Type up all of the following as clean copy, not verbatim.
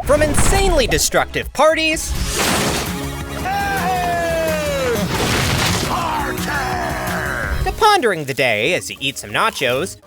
From insanely destructive parties to pondering the day as you eat some nachos,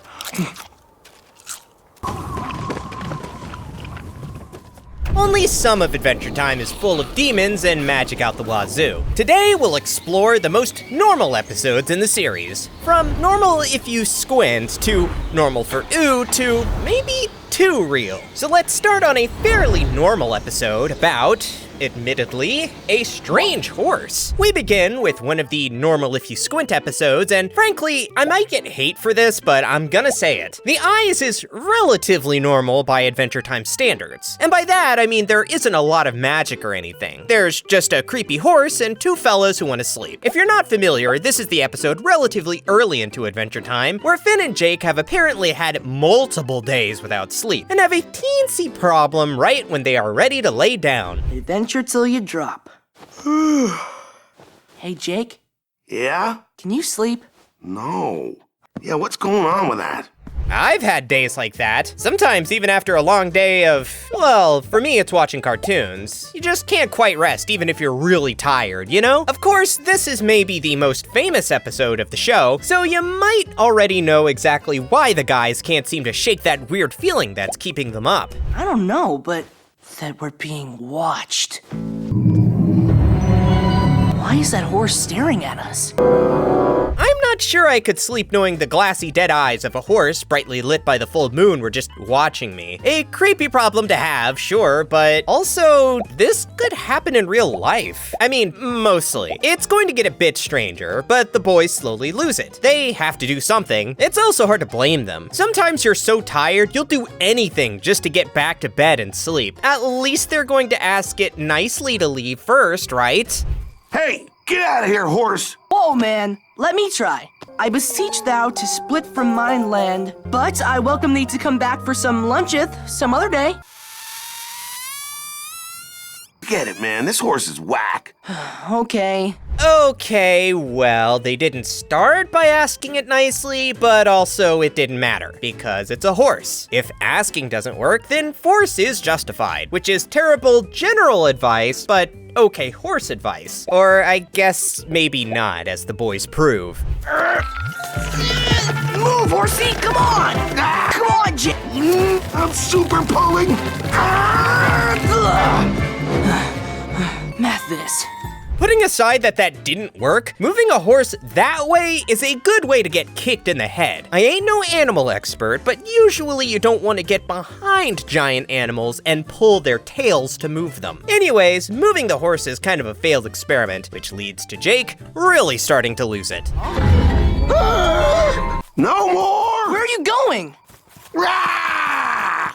only some of Adventure Time is full of demons and magic out the wazoo. Today, we'll explore the most normal episodes in the series. From normal if you squint, to normal for ooh, to maybe too real. So let's start on a fairly normal episode about, admittedly, a strange horse. We begin with one of the normal if you squint episodes, and frankly, I might get hate for this, but I'm gonna say it. The eyes is relatively normal by Adventure Time standards. And by that, I mean there isn't a lot of magic or anything. There's just a creepy horse and two fellas who want to sleep. If you're not familiar, this is the episode relatively early into Adventure Time, where Finn and Jake have apparently had multiple days without sleep, and have a teensy problem right when they are ready to lay down. Adventure till you drop. Hey, Jake? Yeah? Can you sleep? No. Yeah, what's going on with that? I've had days like that. Sometimes even after a long day of, well, for me it's watching cartoons. You just can't quite rest even if you're really tired, you know? Of course, this is maybe the most famous episode of the show, so you might already know exactly why the guys can't seem to shake that weird feeling that's keeping them up. I don't know, but that we're being watched. Why is that horse staring at us? I'm not sure I could sleep knowing the glassy dead eyes of a horse brightly lit by the full moon were just watching me. A creepy problem to have, sure, but also, this could happen in real life. I mean, mostly. It's going to get a bit stranger, but the boys slowly lose it. They have to do something. It's also hard to blame them. Sometimes you're so tired, you'll do anything just to get back to bed and sleep. At least they're going to ask it nicely to leave first, right? Hey, get out of here, horse! Whoa, man, let me try. I beseech thou to split from mine land, but I welcome thee to come back for some luncheth some other day. Get it, man, this horse is whack. Okay. Okay, well, they didn't start by asking it nicely, but also it didn't matter, because it's a horse. If asking doesn't work, then force is justified, which is terrible general advice, but okay horse advice. Or I guess maybe not, as the boys prove. Move, horsey, come on! Come on, Jake! I'm super pulling! Math this. Putting aside that didn't work, moving a horse that way is a good way to get kicked in the head. I ain't no animal expert, but usually you don't want to get behind giant animals and pull their tails to move them. Anyways, moving the horse is kind of a failed experiment, which leads to Jake really starting to lose it. No more! Where are you going? Rah!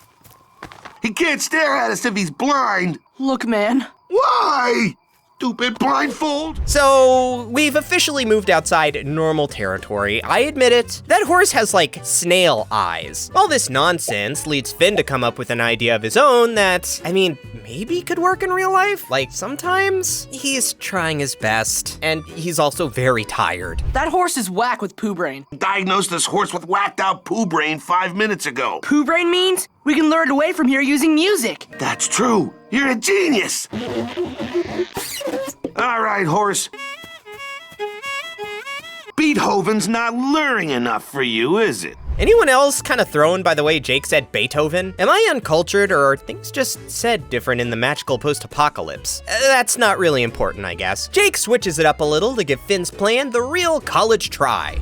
He can't stare at us if he's blind. Look, man. Why? Stupid blindfold! So, we've officially moved outside normal territory. I admit it. That horse has like snail eyes. All this nonsense leads Finn to come up with an idea of his own that, I mean, maybe could work in real life. Like, sometimes he's trying his best, and he's also very tired. That horse is whack with poo brain. Diagnosed this horse with whacked out poo brain 5 minutes ago. Poo brain means we can lure it away from here using music. That's true. You're a genius. All right, horse. Beethoven's not luring enough for you, is it? Anyone else kind of thrown by the way Jake said Beethoven? Am I uncultured, or are things just said different in the magical post-apocalypse? That's not really important, I guess. Jake switches it up a little to give Finn's plan the real college try.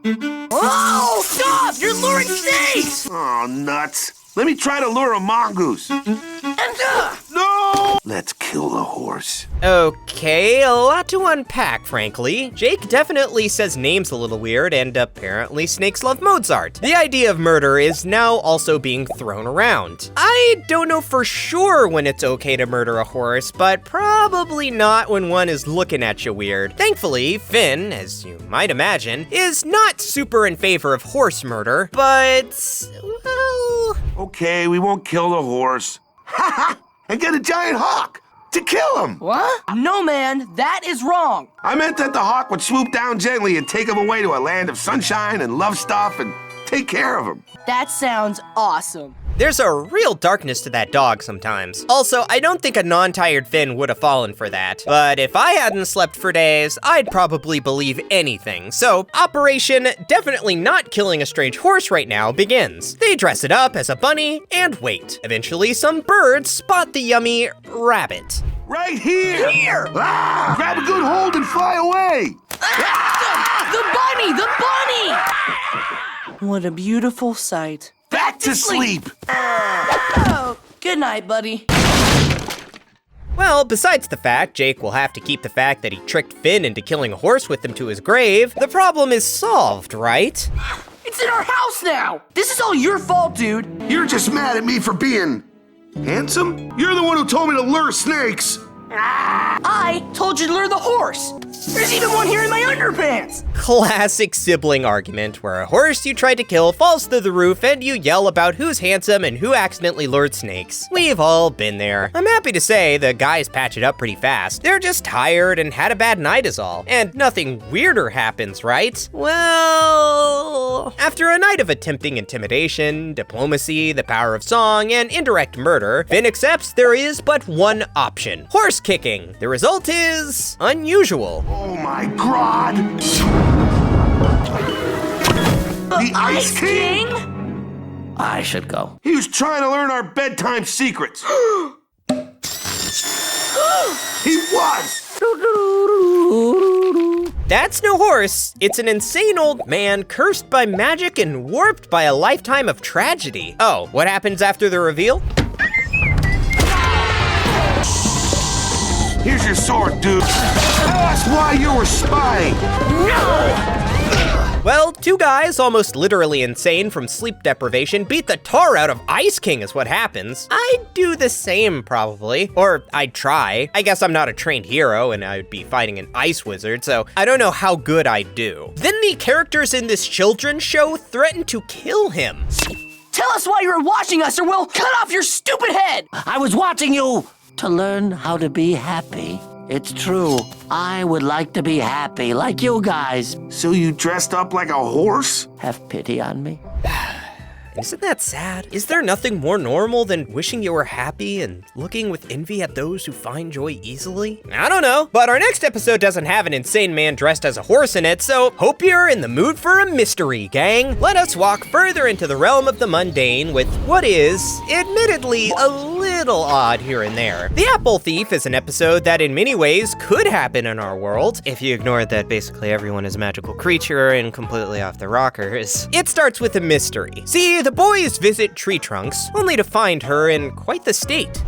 Whoa! Stop! You're luring snakes! Oh, nuts. Let me try to lure a mongoose. No! Let's kill the horse. Okay, a lot to unpack, frankly. Jake definitely says names a little weird, and apparently snakes love Mozart. The idea of murder is now also being thrown around. I don't know for sure when it's okay to murder a horse, but probably not when one is looking at you weird. Thankfully, Finn, as you might imagine, is not super in favor of horse murder, but, well... Okay, we won't kill the horse. Ha ha! And get a giant hawk to kill him! What? No, man, that is wrong. I meant that the hawk would swoop down gently and take him away to a land of sunshine and love stuff and take care of him. That sounds awesome. There's a real darkness to that dog sometimes. Also, I don't think a non-tired Finn would have fallen for that. But if I hadn't slept for days, I'd probably believe anything. So, Operation Definitely Not Killing a Strange Horse right now begins. They dress it up as a bunny and wait. Eventually, some birds spot the yummy rabbit. Right here! Here! Ah! Grab a good hold and fly away! The bunny! What a beautiful sight. Back to sleep! Oh, good night, buddy. Well, besides the fact Jake will have to keep the fact that he tricked Finn into killing a horse with him to his grave, the problem is solved, right? It's in our house now! This is all your fault, dude. You're just mad at me for being handsome? You're the one who told me to lure snakes! I told you to lure the horse. There's even one here in my underpants. Classic sibling argument where a horse you tried to kill falls through the roof and you yell about who's handsome and who accidentally lured snakes. We've all been there. I'm happy to say the guys patch it up pretty fast. They're just tired and had a bad night is all. And nothing weirder happens, right? Well, after a night of attempting intimidation, diplomacy, the power of song, and indirect murder, Finn accepts there is but one option: horse kicking. The result is unusual. Oh my god! The Ice King? I should go. He was trying to learn our bedtime secrets. He was! That's no horse. It's an insane old man cursed by magic and warped by a lifetime of tragedy. Oh, what happens after the reveal? Here's your sword, dude. Tell us why you were spying. Well, two guys, almost literally insane from sleep deprivation, beat the tar out of Ice King is what happens. I'd do the same, probably. Or I'd try. I guess I'm not a trained hero, and I would be fighting an ice wizard, so I don't know how good I'd do. Then the characters in this children's show threaten to kill him. Tell us why you were watching us, or we'll cut off your stupid head. I was watching you to learn how to be happy. It's true. I would like to be happy like you guys. So you dressed up like a horse? Have pity on me. Isn't that sad? Is there nothing more normal than wishing you were happy and looking with envy at those who find joy easily? I don't know, but our next episode doesn't have an insane man dressed as a horse in it, so hope you're in the mood for a mystery, gang. Let us walk further into the realm of the mundane with what is, admittedly, a little odd here and there. The Apple Thief is an episode that in many ways could happen in our world, if you ignore that basically everyone is a magical creature and completely off the rockers. It starts with a mystery. See, the boys visit Tree Trunks, only to find her in quite the state.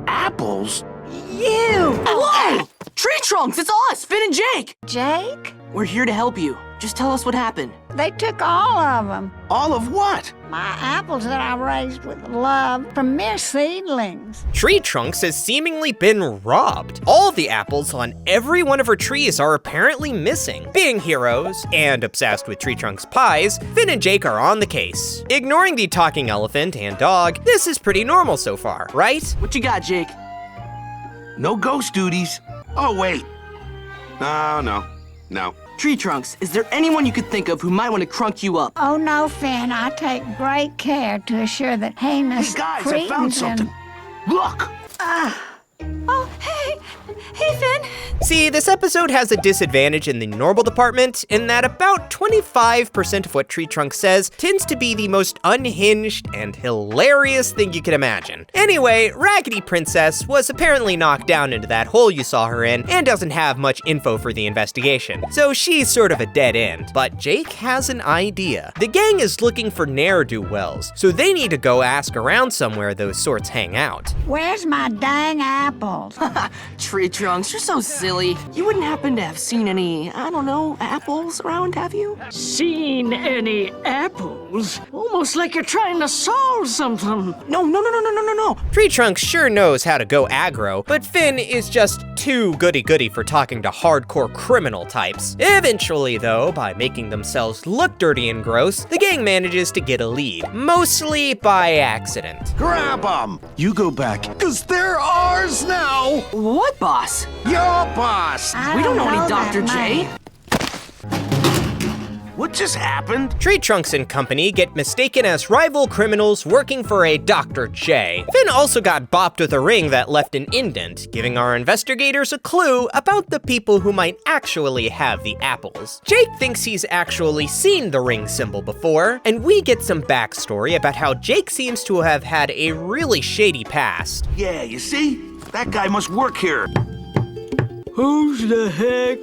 Apples? You! Whoa! Tree Trunks, it's us, Finn and Jake. Jake? We're here to help you. Just tell us what happened. They took all of them. All of what? My apples that I raised with love from mere seedlings. Tree Trunks has seemingly been robbed. All the apples on every one of her trees are apparently missing. Being heroes and obsessed with Tree Trunks pies, Finn and Jake are on the case. Ignoring the talking elephant and dog, this is pretty normal so far, right? What you got, Jake? No ghost duties. Oh, wait. No. Tree Trunks, is there anyone you could think of who might want to crunk you up? Oh no, Finn, I take great care to assure that heinous Hey, guys, I cretins found something. Look! Oh, hey, Finn. See, this episode has a disadvantage in the normal department in that about 25% of what Tree Trunks says tends to be the most unhinged and hilarious thing you can imagine. Anyway, Raggedy Princess was apparently knocked down into that hole you saw her in and doesn't have much info for the investigation, so she's sort of a dead end. But Jake has an idea. The gang is looking for ne'er-do-wells, so they need to go ask around somewhere those sorts hang out. Where's my dang apples? Tree Trunks, you're so silly. You wouldn't happen to have seen any, I don't know, apples around, have you? Seen any apples? Almost like you're trying to solve something. No. Tree Trunks sure knows how to go aggro, but Finn is just too goody-goody for talking to hardcore criminal types. Eventually, though, by making themselves look dirty and gross, the gang manages to get a lead, mostly by accident. Grab them! You go back, because they're ours now! What, boss? Your boss! I We don't know any that Dr. man. J. What just happened? Tree Trunks and company get mistaken as rival criminals working for a Dr. J. Finn also got bopped with a ring that left an indent, giving our investigators a clue about the people who might actually have the apples. Jake thinks he's actually seen the ring symbol before, and we get some backstory about how Jake seems to have had a really shady past. Yeah, you see? That guy must work here. Who's the heck?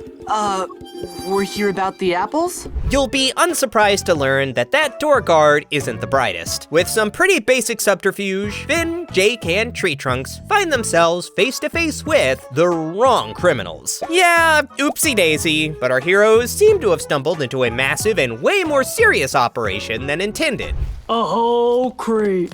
We're here about the apples? You'll be unsurprised to learn that that door guard isn't the brightest. With some pretty basic subterfuge, Finn, Jake, and Tree Trunks find themselves face to face with the wrong criminals. Yeah, oopsie daisy, but our heroes seem to have stumbled into a massive and way more serious operation than intended. A whole crate.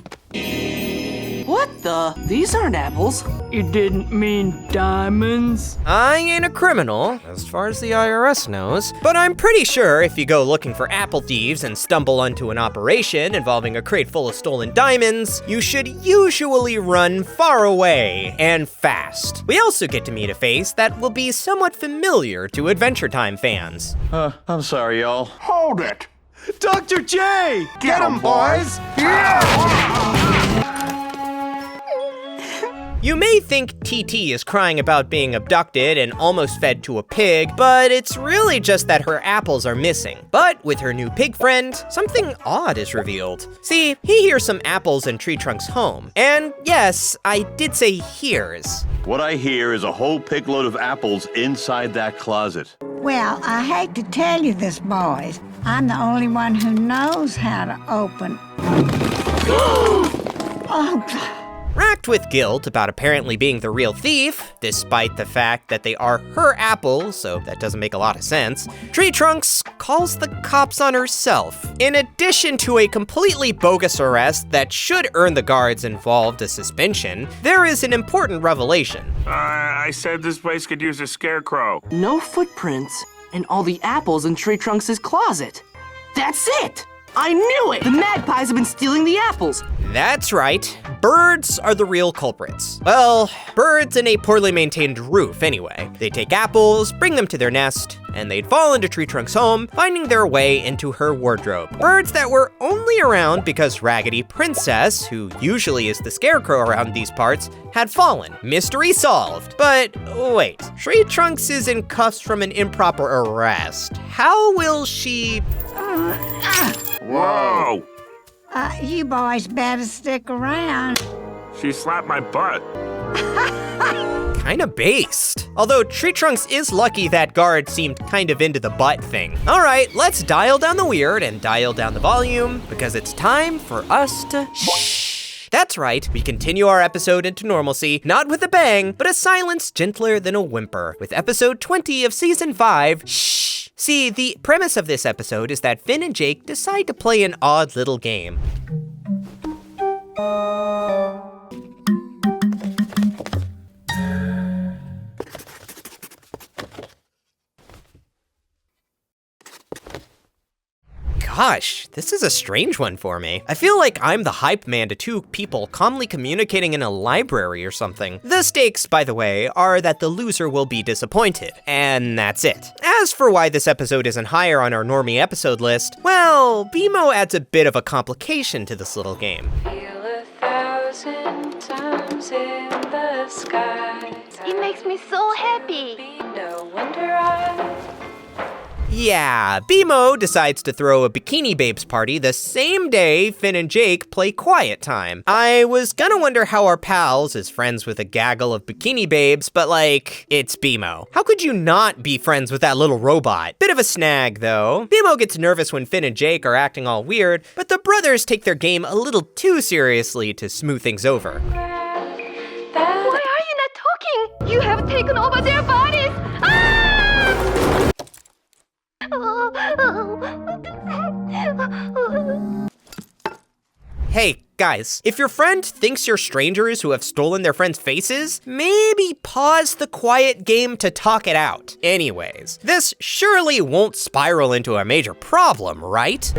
What the? These aren't apples. You didn't mean diamonds? I ain't a criminal, as far as the IRS knows, but I'm pretty sure if you go looking for apple thieves and stumble onto an operation involving a crate full of stolen diamonds, you should usually run far away and fast. We also get to meet a face that will be somewhat familiar to Adventure Time fans. I'm sorry, y'all. Hold it! Dr. J! Get him, boys! You may think TT is crying about being abducted and almost fed to a pig, but it's really just that her apples are missing. But with her new pig friend, something odd is revealed. See, he hears some apples in Tree Trunk's home. And yes, I did say hears. What I hear is a whole pig load of apples inside that closet. Well, I hate to tell you this, boys. I'm the only one who knows how to open. Oh, Racked with guilt about apparently being the real thief, despite the fact that they are her apples, so that doesn't make a lot of sense, Tree Trunks calls the cops on herself. In addition to a completely bogus arrest that should earn the guards involved a suspension, there is an important revelation. I said this place could use a scarecrow. No footprints, and all the apples in Tree Trunks' closet. That's it! I knew it! The magpies have been stealing the apples. That's right. Birds are the real culprits. Well, birds in a poorly maintained roof anyway. They take apples, bring them to their nest, and they'd fall into Tree Trunk's home, finding their way into her wardrobe. Birds that were only around because Raggedy Princess, who usually is the scarecrow around these parts, had fallen. Mystery solved. But wait, Tree Trunks is in cuffs from an improper arrest. How will she... Whoa! you boys better stick around. She slapped my butt. Kinda based. Although Tree Trunks is lucky that guard seemed kind of into the butt thing. All right, let's dial down the weird and dial down the volume because it's time for us to shh. That's right, we continue our episode into normalcy, not with a bang, but a silence gentler than a whimper, with episode 20 of season 5, Shh. See, the premise of this episode is that Finn and Jake decide to play an odd little game. Gosh, this is a strange one for me. I feel like I'm the hype man to two people calmly communicating in a library or something. The stakes, by the way, are that the loser will be disappointed, and that's it. As for why this episode isn't higher on our normie episode list, well, BMO adds a bit of a complication to this little game. Feel 1,000 times in the sky. It makes me so happy. No wonder Yeah, BMO decides to throw a Bikini Babes party the same day Finn and Jake play Quiet Time. I was gonna wonder how our pals is friends with a gaggle of Bikini Babes, but like, it's BMO. How could you not be friends with that little robot? Bit of a snag, though. BMO gets nervous when Finn and Jake are acting all weird, but the brothers take their game a little too seriously to smooth things over. Why are you not talking? You have taken over their bodies. Ah! Hey, guys, if your friend thinks you're strangers who have stolen their friends' faces, maybe pause the quiet game to talk it out. Anyways, this surely won't spiral into a major problem, right?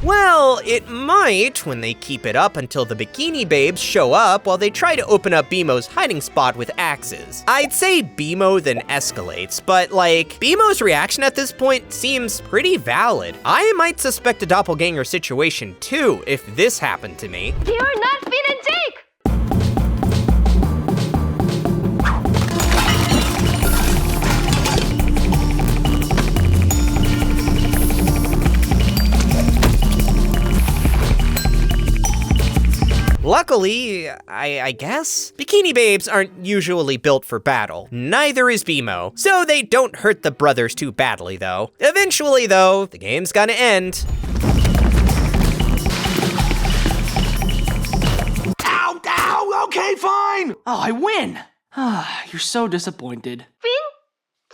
Well, it might when they keep it up until the Bikini Babes show up while they try to open up BMO's hiding spot with axes. I'd say BMO then escalates, but like, BMO's reaction at this point seems pretty valid. I might suspect a doppelganger situation too if this happened to me. They are not Finn and Jake! Luckily, I guess, Bikini Babes aren't usually built for battle. Neither is BMO, so they don't hurt the brothers too badly though. Eventually though, the game's gonna end. Ow, ow, okay, fine. Oh, I win! You're so disappointed. Finn?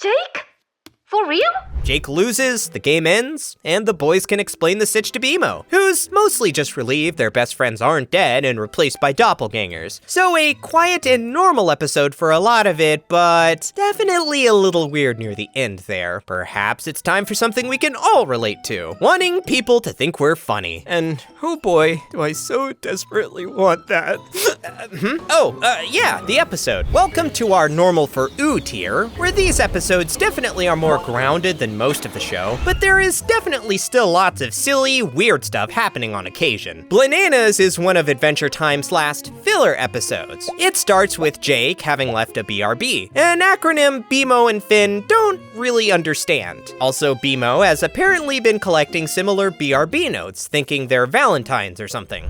Jake? For real? Jake loses, the game ends, and the boys can explain the sitch to BMO, who's mostly just relieved their best friends aren't dead and replaced by doppelgangers. So a quiet and normal episode for a lot of it, but definitely a little weird near the end there. Perhaps it's time for something we can all relate to. Wanting people to think we're funny. And oh boy, do I so desperately want that. Yeah, the episode. Welcome to our normal for ooh tier, where these episodes definitely are more grounded than most of the show, but there is definitely still lots of silly, weird stuff happening on occasion. Blananas is one of Adventure Time's last filler episodes. It starts with Jake having left a BRB, an acronym BMO and Finn don't really understand. Also, BMO has apparently been collecting similar BRB notes, thinking they're Valentines or something.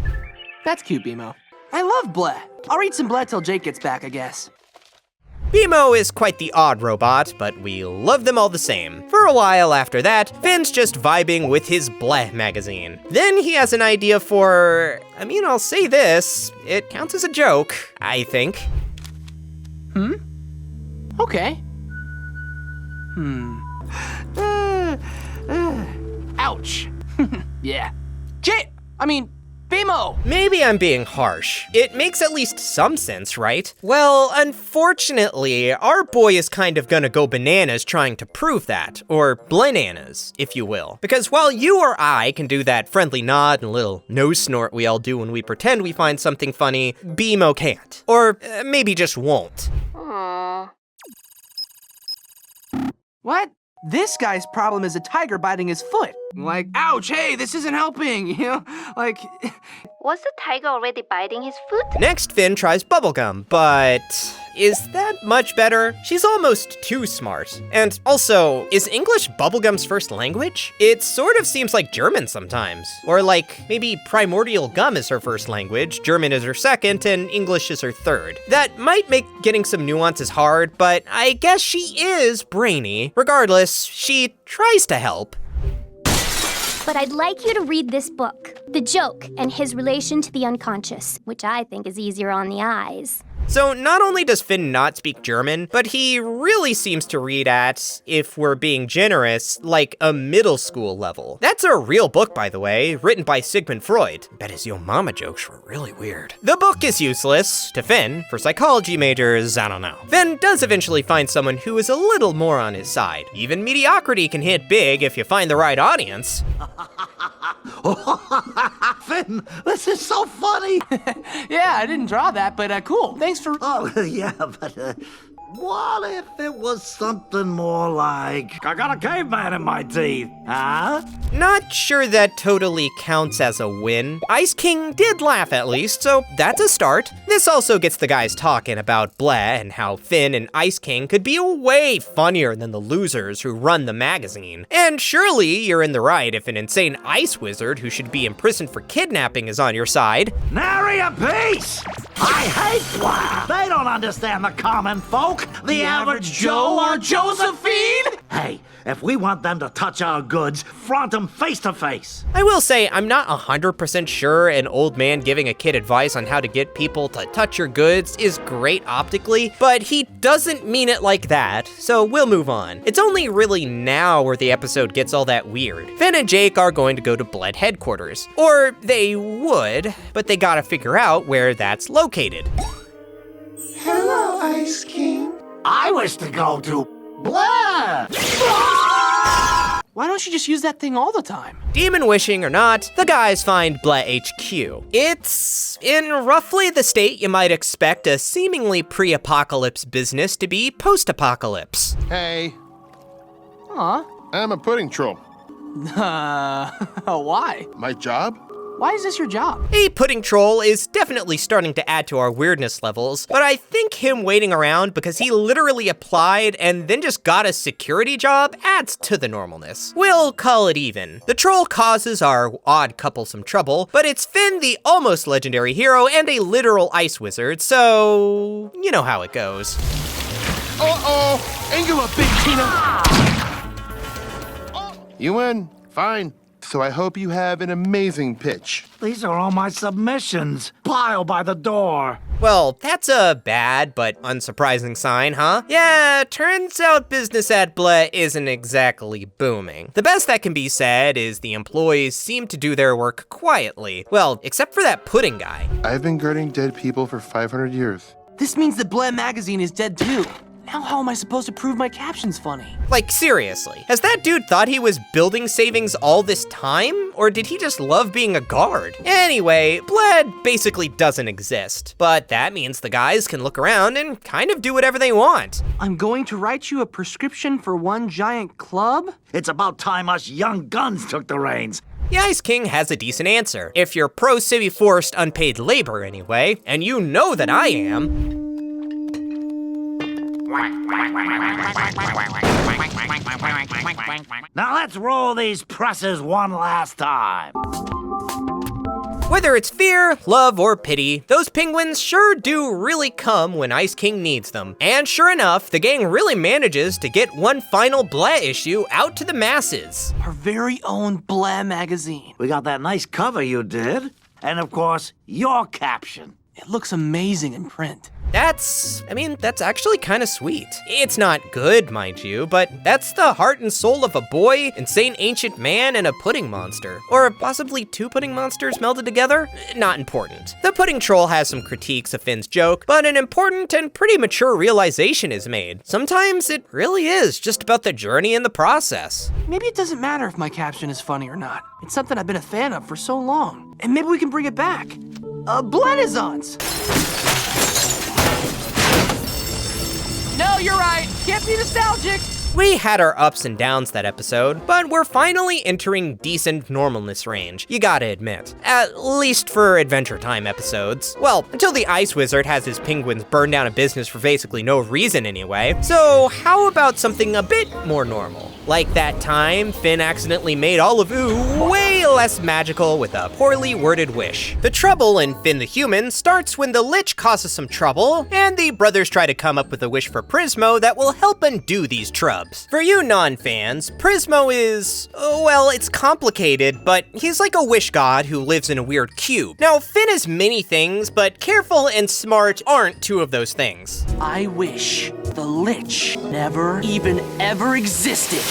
That's cute, BMO. I love bleh. I'll read some bleh till Jake gets back, I guess. BMO is quite the odd robot, but we love them all the same. For a while after that, Finn's just vibing with his Bleh magazine. Then he has an idea for, I'll say this, it counts as a joke, I think. Okay. Ouch. Yeah. BMO! Maybe I'm being harsh. It makes at least some sense, right? Well, unfortunately, our boy is kind of gonna go bananas trying to prove that, or blananas, if you will. Because while you or I can do that friendly nod and little nose snort we all do when we pretend we find something funny, BMO can't. Or maybe just won't. Aww. What? This guy's problem is a tiger biting his foot. Like, ouch, hey, this isn't helping, you know? Like... Was the tiger already biting his foot? Next, Finn tries bubblegum, but is that much better? She's almost too smart. And also, is English bubblegum's first language? It sort of seems like German sometimes. Or like, maybe primordial gum is her first language, German is her second, and English is her third. That might make getting some nuances hard, but I guess she is brainy. Regardless, she tries to help. But I'd like you to read this book, The Joke and His Relation to the Unconscious, which I think is easier on the eyes. So not only does Finn not speak German, but he really seems to read at, if we're being generous, like a middle school level. That's a real book, by the way, written by Sigmund Freud. Bet his yo mama jokes were really weird. The book is useless to Finn. For psychology majors, I don't know. Finn does eventually find someone who is a little more on his side. Even mediocrity can hit big if you find the right audience. Finn, this is so funny. Yeah, I didn't draw that, but cool. Thanks for... Oh, yeah, but what if it was something more like, I got a caveman in my teeth, huh? Not sure that totally counts as a win. Ice King did laugh at least, so that's a start. This also gets the guys talking about Bleh and how Finn and Ice King could be way funnier than the losers who run the magazine. And surely you're in the right if an insane ice wizard who should be imprisoned for kidnapping is on your side. Nary a piece! I hate Bleh! They don't understand the common folk. The average Joe or Josephine? Hey, if we want them to touch our goods, front them face to face. I will say, I'm not 100% sure an old man giving a kid advice on how to get people to touch your goods is great optically, but he doesn't mean it like that, so we'll move on. It's only really now where the episode gets all that weird. Finn and Jake are going to go to Bled headquarters. Or they would, but they gotta figure out where that's located. Hello, Ice King. I wish to go to Bleh! Why don't you just use that thing all the time? Demon wishing or not, the guys find Blah HQ. It's in roughly the state you might expect a seemingly pre-apocalypse business to be post-apocalypse. Hey, Aw. I'm a pudding troll. Why? My job? Why is this your job? A pudding troll is definitely starting to add to our weirdness levels, but I think him waiting around because he literally applied and then just got a security job adds to the normalness. We'll call it even. The troll causes our odd couple some trouble, but it's Finn, the almost legendary hero, and a literal ice wizard, so you know how it goes. Uh-oh! Angela, big Tina! You win. Fine. So I hope you have an amazing pitch. These are all my submissions. Pile by the door. Well, that's a bad but unsurprising sign, huh? Yeah, turns out business at Blah isn't exactly booming. The best that can be said is the employees seem to do their work quietly. Well, except for that pudding guy. I've been guarding dead people for 500 years. This means that Blah magazine is dead too. Now how am I supposed to prove my caption's funny? Like, seriously, has that dude thought he was building savings all this time? Or did he just love being a guard? Anyway, Blah basically doesn't exist. But that means the guys can look around and kind of do whatever they want. I'm going to write you a prescription for one giant club? It's about time us young guns took the reins. The Ice King has a decent answer. If you're pro-civvy forced unpaid labor anyway, and you know that I am. Now let's roll these presses one last time. Whether it's fear, love, or pity, those penguins sure do really come when Ice King needs them. And sure enough, the gang really manages to get one final Blah issue out to the masses. Our very own Blah magazine. We got that nice cover you did. And of course, your caption. It looks amazing in print. That's actually kind of sweet. It's not good, mind you, but that's the heart and soul of a boy, insane ancient man, and a pudding monster. Or possibly two pudding monsters melded together? Not important. The pudding troll has some critiques of Finn's joke, but an important and pretty mature realization is made. Sometimes it really is just about the journey and the process. Maybe it doesn't matter if my caption is funny or not. It's something I've been a fan of for so long. And maybe we can bring it back. Blananas! No, you're right. Can't be nostalgic. We had our ups and downs that episode, but we're finally entering decent normalness range, you gotta admit. At least for Adventure Time episodes. Well, until the Ice Wizard has his penguins burn down a business for basically no reason anyway. So how about something a bit more normal? Like that time Finn accidentally made all of Ooh way less magical with a poorly worded wish. The trouble in Finn the Human starts when the Lich causes some trouble, and the brothers try to come up with a wish for Prismo that will help undo these trubs. For you non-fans, Prismo is, well, it's complicated, but he's like a wish god who lives in a weird cube. Now, Finn is many things, but careful and smart aren't two of those things. I wish the Lich never even ever existed.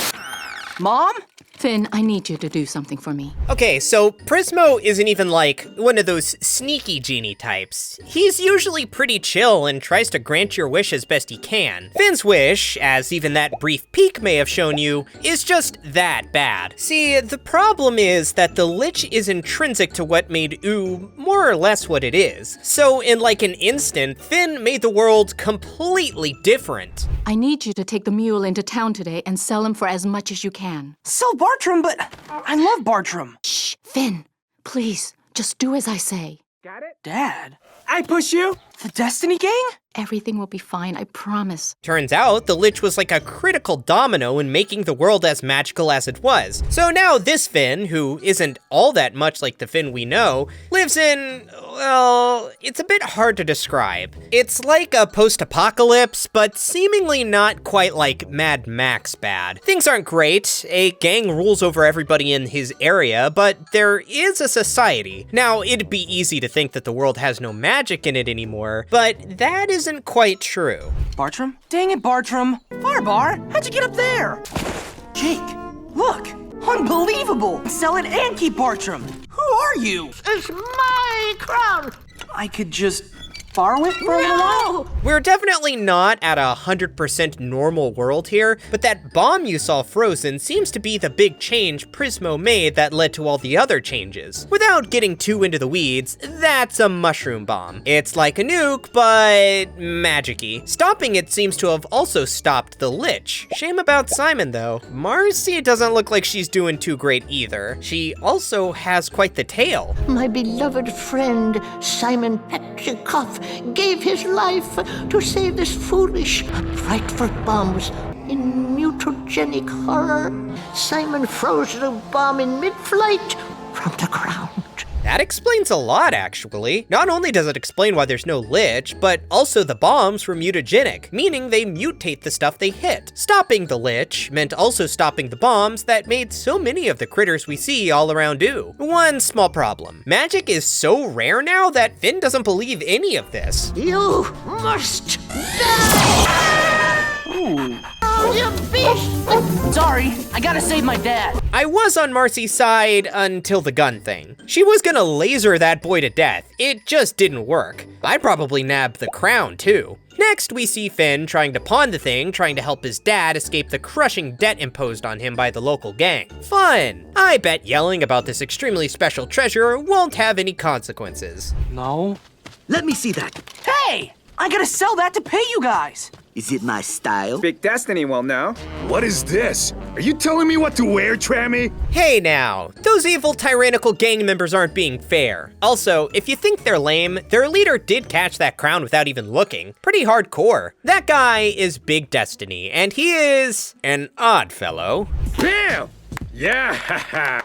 Mom? Finn, I need you to do something for me. Okay, so Prismo isn't even like one of those sneaky genie types. He's usually pretty chill and tries to grant your wish as best he can. Finn's wish, as even that brief peek may have shown you, is just that bad. See, the problem is that the Lich is intrinsic to what made Ooh more or less what it is. So in like an instant, Finn made the world completely different. I need you to take the mule into town today and sell him for as much as you can. Sell Bartram, but I love Bartram. Shh, Finn, please, just do as I say. Got it? Dad, I push you? The Destiny Gang? Everything will be fine, I promise. Turns out, the Lich was like a critical domino in making the world as magical as it was. So now this Finn, who isn't all that much like the Finn we know, lives in, well, it's a bit hard to describe. It's like a post-apocalypse, but seemingly not quite like Mad Max bad. Things aren't great, a gang rules over everybody in his area, but there is a society. Now, it'd be easy to think that the world has no magic in it anymore, but that isn't quite true. Bartram? Dang it, Bartram. Firebar, how'd you get up there? Jake, look, unbelievable. Sell it and keep Bartram. Who are you? It's my crown. I could just far away for a little while? We're definitely not at a 100% normal world here, but that bomb you saw frozen seems to be the big change Prismo made that led to all the other changes. Without getting too into the weeds, that's a mushroom bomb. It's like a nuke, but magic-y. Stopping it seems to have also stopped the Lich. Shame about Simon, though. Marcy doesn't look like she's doing too great either. She also has quite the tail. My beloved friend, Simon Petrikov, gave his life to save this foolish, frightful bombs. In mutagenic horror, Simon froze the bomb in mid-flight from the ground. That explains a lot, actually. Not only does it explain why there's no Lich, but also the bombs were mutagenic, meaning they mutate the stuff they hit. Stopping the Lich meant also stopping the bombs that made so many of the critters we see all around do. One small problem. Magic is so rare now that Finn doesn't believe any of this. You must die! Ooh. Oh, you beast! Sorry, I gotta save my dad. I was on Marcy's side until the gun thing. She was gonna laser that boy to death. It just didn't work. I'd probably nab the crown too. Next, we see Finn trying to pawn the thing, trying to help his dad escape the crushing debt imposed on him by the local gang. Fun! I bet yelling about this extremely special treasure won't have any consequences. No. Let me see that. Hey! I gotta sell that to pay you guys. Is it my style? Big Destiny will know. What is this? Are you telling me what to wear, Trammy? Hey now, those evil tyrannical gang members aren't being fair. Also, if you think they're lame, their leader did catch that crown without even looking. Pretty hardcore. That guy is Big Destiny, and he is an odd fellow. Bam! Yeah,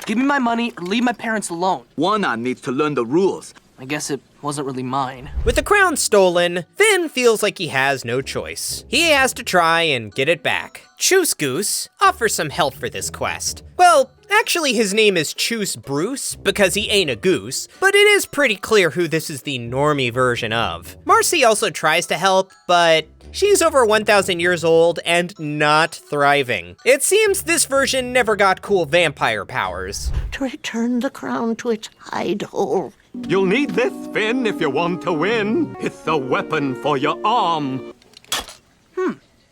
Give me my money or leave my parents alone. One needs to learn the rules. I guess it wasn't really mine. With the crown stolen, Finn feels like he has no choice. He has to try and get it back. Choose Goose offers some help for this quest. Well, actually his name is Choose Bruce because he ain't a goose, but it is pretty clear who this is the normie version of. Marcy also tries to help, but she's over 1,000 years old and not thriving. It seems this version never got cool vampire powers. To return the crown to its hide hole. You'll need this, Finn, if you want to win. It's the weapon for your arm.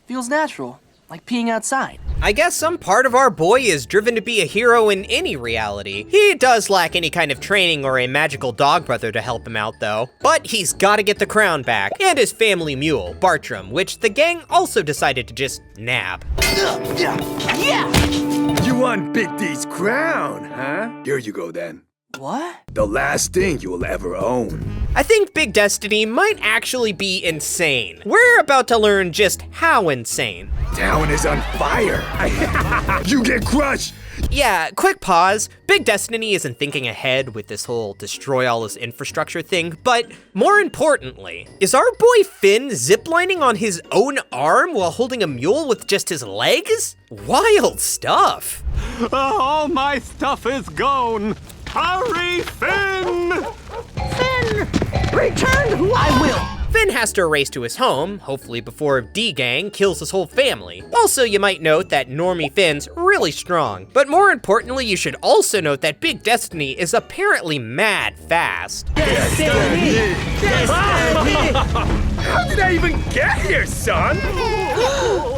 Feels natural, like peeing outside. I guess some part of our boy is driven to be a hero in any reality. He does lack any kind of training or a magical dog brother to help him out though. But he's gotta get the crown back, and his family mule, Bartram, which the gang also decided to just nab. Yeah! You want Big D's crown, huh? Here you go then. What? The last thing you will ever own. I think Big Destiny might actually be insane. We're about to learn just how insane. Town is on fire. You get crushed. Yeah, quick pause. Big Destiny isn't thinking ahead with this whole destroy all his infrastructure thing, but more importantly, is our boy Finn ziplining on his own arm while holding a mule with just his legs? Wild stuff. All my stuff is gone. Hurry, Finn! Finn! Return! I will! Finn has to race to his home, hopefully before D-Gang kills his whole family. Also, you might note that Normie Finn's really strong, but more importantly, you should also note that Big Destiny is apparently mad fast. Destiny! How did I even get here, son?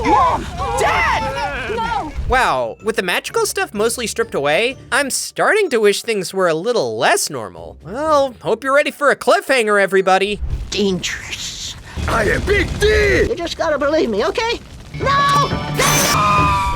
Mom! Dad! No! Wow, with the magical stuff mostly stripped away, I'm starting to wish things were a little less normal. Well, hope you're ready for a cliffhanger, everybody. Dangerous. I am Big D! You just gotta believe me, okay? No!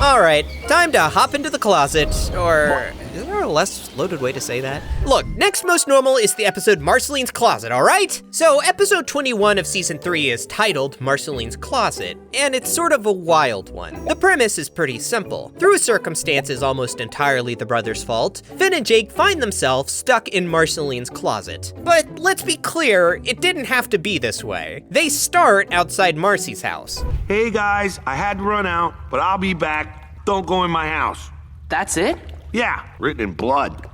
All right, time to hop into the closet, or is there a less loaded way to say that? Look, next most normal is the episode Marceline's Closet, all right? So episode 21 of season 3 is titled Marceline's Closet, and it's sort of a wild one. The premise is pretty simple. Through circumstances almost entirely the brothers' fault, Finn and Jake find themselves stuck in Marceline's closet. But let's be clear, it didn't have to be this way. They start outside Marcy's house. Hey guys, I had to run out, but I'll be back. Don't go in my house. That's it? Yeah. Written in blood.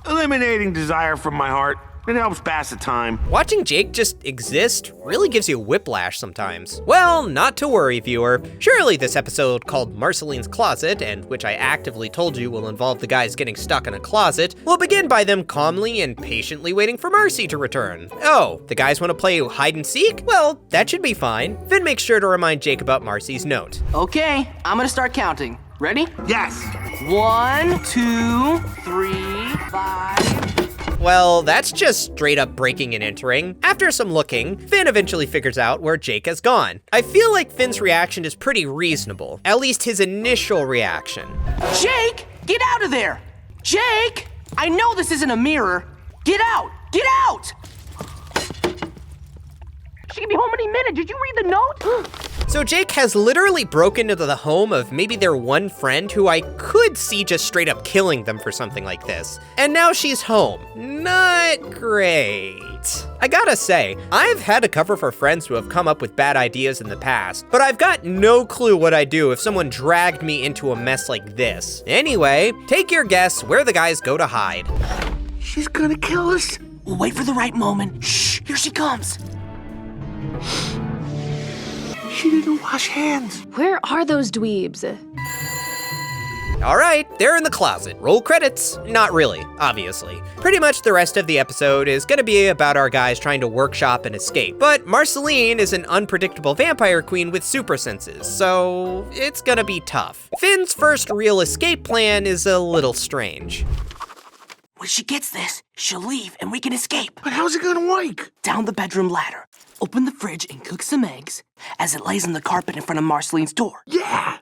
Eliminating desire from my heart. It helps pass the time. Watching Jake just exist really gives you whiplash sometimes. Well, not to worry, viewer. Surely this episode called Marceline's Closet, and which I actively told you will involve the guys getting stuck in a closet, will begin by them calmly and patiently waiting for Marcy to return. Oh, the guys want to play hide and seek? Well, that should be fine. Finn makes sure to remind Jake about Marcy's note. Okay, I'm gonna start counting. Ready? Yes. 1, 2, 3, 5. Well, that's just straight up breaking and entering. After some looking, Finn eventually figures out where Jake has gone. I feel like Finn's reaction is pretty reasonable, at least his initial reaction. Jake, get out of there! Jake! I know this isn't a mirror. Get out! Get out! She can be home any minute. Did you read the note? So Jake has literally broken into the home of maybe their one friend who I could see just straight up killing them for something like this. And now she's home. Not great. I gotta say, I've had to cover for friends who have come up with bad ideas in the past, but I've got no clue what I'd do if someone dragged me into a mess like this. Anyway, take your guess where the guys go to hide. She's gonna kill us. We'll wait for the right moment. Shh, here she comes. She didn't wash hands. Where are those dweebs? All right, they're in the closet. Roll credits. Not really, obviously. Pretty much the rest of the episode is gonna be about our guys trying to workshop and escape. But Marceline is an unpredictable vampire queen with super senses, so it's gonna be tough. Finn's first real escape plan is a little strange. When she gets this, she'll leave and we can escape. But how's it gonna work? Down the bedroom ladder. Open the fridge and cook some eggs as it lays on the carpet in front of Marceline's door. Yeah!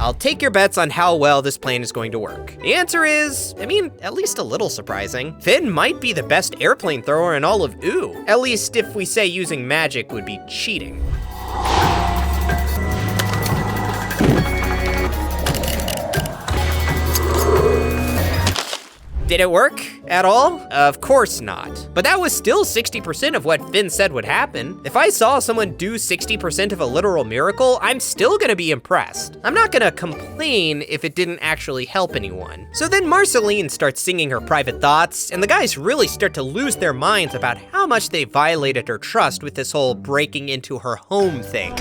I'll take your bets on how well this plan is going to work. The answer is, at least a little surprising. Finn might be the best airplane thrower in all of OO. At least if we say using magic would be cheating. Did it work at all? Of course not. But that was still 60% of what Finn said would happen. If I saw someone do 60% of a literal miracle, I'm still gonna be impressed. I'm not gonna complain if it didn't actually help anyone. So then Marceline starts singing her private thoughts, and the guys really start to lose their minds about how much they violated her trust with this whole breaking into her home thing.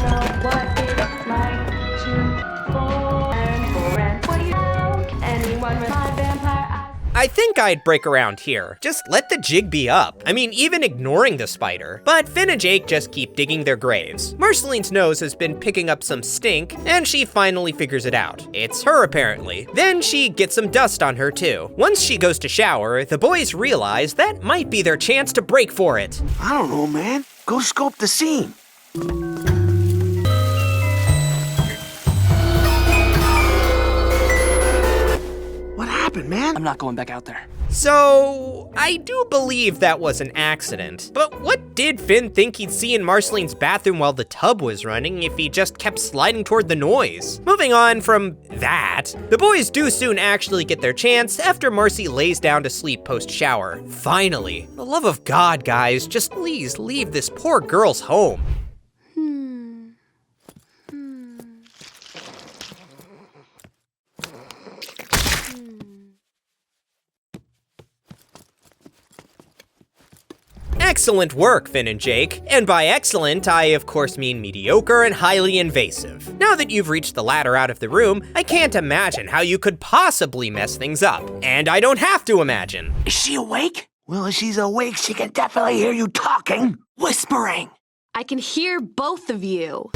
I think I'd break around here. Just let the jig be up. Even ignoring the spider. But Finn and Jake just keep digging their graves. Marceline's nose has been picking up some stink, and she finally figures it out. It's her, apparently. Then she gets some dust on her, too. Once she goes to shower, the boys realize that might be their chance to break for it. I don't know, man. Go scope the scene. What happened, man? I'm not going back out there. So, I do believe that was an accident. But what did Finn think he'd see in Marceline's bathroom while the tub was running if he just kept sliding toward the noise? Moving on from that, the boys do soon actually get their chance after Marcy lays down to sleep post-shower. Finally. For the love of God, guys, just please leave this poor girl's home. Excellent work, Finn and Jake. And by excellent, I of course mean mediocre and highly invasive. Now that you've reached the ladder out of the room, I can't imagine how you could possibly mess things up. And I don't have to imagine. Is she awake? Well, if she's awake, she can definitely hear you talking. Whispering. I can hear both of you.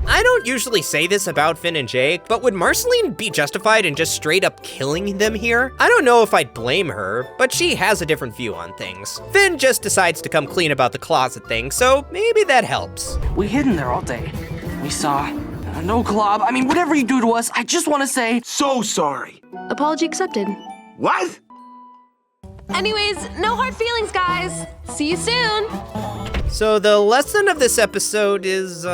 I don't usually say this about Finn and Jake, but would Marceline be justified in just straight up killing them here? I don't know if I'd blame her, but she has a different view on things. Finn just decides to come clean about the closet thing, so maybe that helps. We hid in there all day. We saw no glob. Whatever you do to us, I just want to say... So sorry. Apology accepted. What? Anyways, no hard feelings, guys. See you soon. So the lesson of this episode is,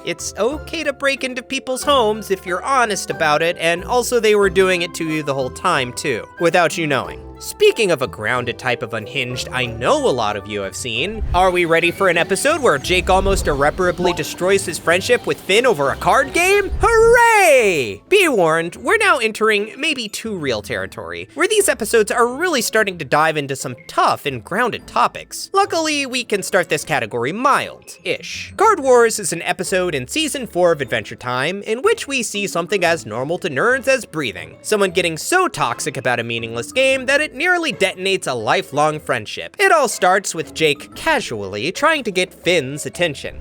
it's okay to break into people's homes if you're honest about it, and also they were doing it to you the whole time too, without you knowing. Speaking of a grounded type of unhinged I know a lot of you have seen, are we ready for an episode where Jake almost irreparably destroys his friendship with Finn over a card game? Hooray! Be warned, we're now entering maybe too real territory, where these episodes are really starting to dive into some tough and grounded topics. Luckily, we can start this category mild-ish. Card Wars is an episode in Season 4 of Adventure Time in which we see something as normal to nerds as breathing. Someone getting so toxic about a meaningless game that it nearly detonates a lifelong friendship. It all starts with Jake casually trying to get Finn's attention.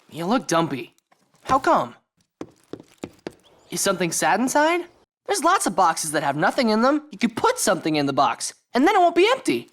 You look dumpy. How come? Is something sad inside? There's lots of boxes that have nothing in them. You could put something in the box, and then it won't be empty.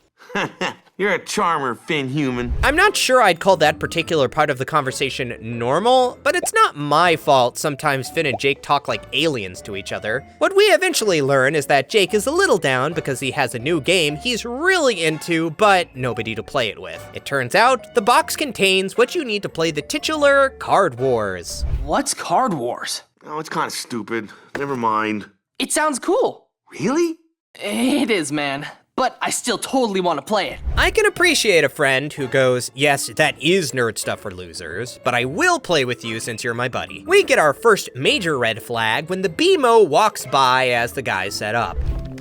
You're a charmer, Finn human. I'm not sure I'd call that particular part of the conversation normal, but it's not my fault sometimes Finn and Jake talk like aliens to each other. What we eventually learn is that Jake is a little down because he has a new game he's really into, but nobody to play it with. It turns out the box contains what you need to play the titular Card Wars. What's Card Wars? Oh, it's kind of stupid. Never mind. It sounds cool. Really? It is, man. But I still totally want to play it. I can appreciate a friend who goes, yes, that is nerd stuff for losers, but I will play with you since you're my buddy. We get our first major red flag when the BMO walks by as the guys set up.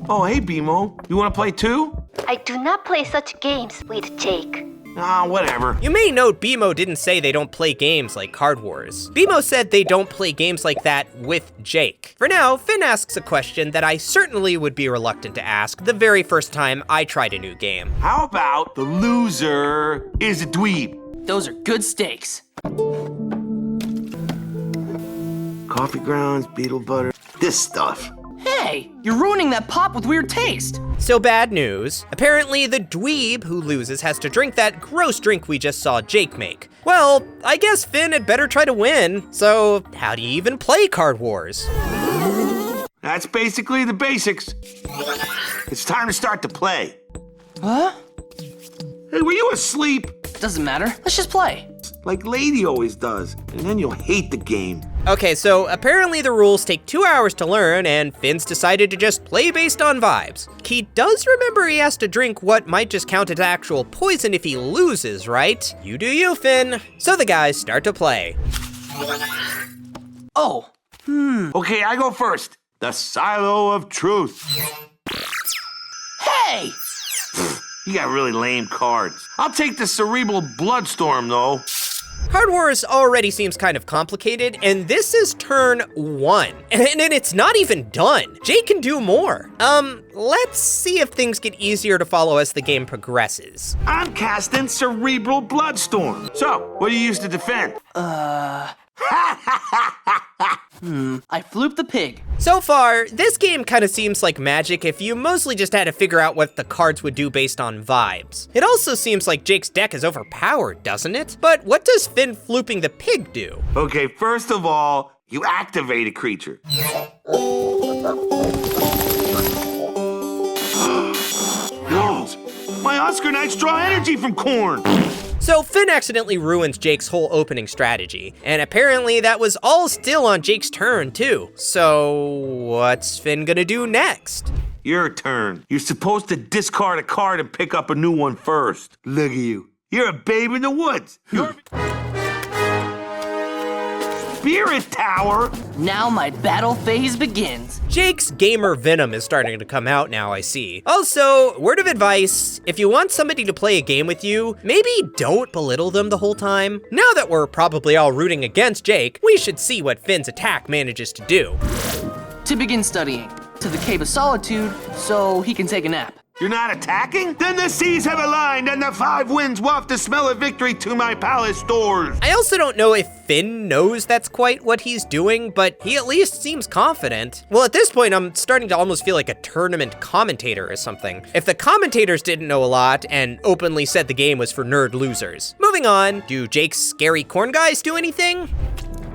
Oh, hey, BMO. You want to play too? I do not play such games with Jake. Whatever. You may note BMO didn't say they don't play games like Card Wars. BMO said they don't play games like that with Jake. For now, Finn asks a question that I certainly would be reluctant to ask the very first time I tried a new game. How about the loser is a dweeb? Those are good steaks. Coffee grounds, beetle butter, this stuff. Hey, you're ruining that pop with weird taste. So bad news. Apparently the dweeb who loses has to drink that gross drink we just saw Jake make. Well, I guess Finn had better try to win. So how do you even play Card Wars? That's basically the basics. It's time to start to play. What? Hey, were you asleep? Doesn't matter. Let's just play. Like Lady always does, and then you'll hate the game. Okay, so apparently the rules take 2 hours to learn, and Finn's decided to just play based on vibes. He does remember he has to drink what might just count as actual poison if he loses, right? You do you, Finn. So the guys start to play. Oh. Okay, I go first. The Silo of Truth. Hey! You got really lame cards. I'll take the Cerebral Bloodstorm, though. Card Wars already seems kind of complicated, and this is turn 1. And it's not even done. Jake can do more. Let's see if things get easier to follow as the game progresses. I'm casting Cerebral Bloodstorm. So, what do you use to defend? I flooped the pig. So far, this game kind of seems like magic if you mostly just had to figure out what the cards would do based on vibes. It also seems like Jake's deck is overpowered, doesn't it? But what does Finn flooping the pig do? Okay, first of all, you activate a creature. Worlds! My Oscar Knights draw energy from corn! So Finn accidentally ruins Jake's whole opening strategy, and apparently that was all still on Jake's turn too. So what's Finn gonna do next? Your turn. You're supposed to discard a card and pick up a new one first. Look at you. You're a babe in the woods. You're Spirit Tower. Now my battle phase begins. Jake's gamer venom is starting to come out now, I see. Also, word of advice, if you want somebody to play a game with you, maybe don't belittle them the whole time. Now that we're probably all rooting against Jake, we should see what Finn's attack manages to do. To begin studying. To the Cave of Solitude, so he can take a nap. You're not attacking? Then the seas have aligned and the 5 winds waft the smell of victory to my palace doors. I also don't know if Finn knows that's quite what he's doing, but he at least seems confident. Well, at this point, I'm starting to almost feel like a tournament commentator or something. If the commentators didn't know a lot and openly said the game was for nerd losers. Moving on, do Jake's scary corn guys do anything?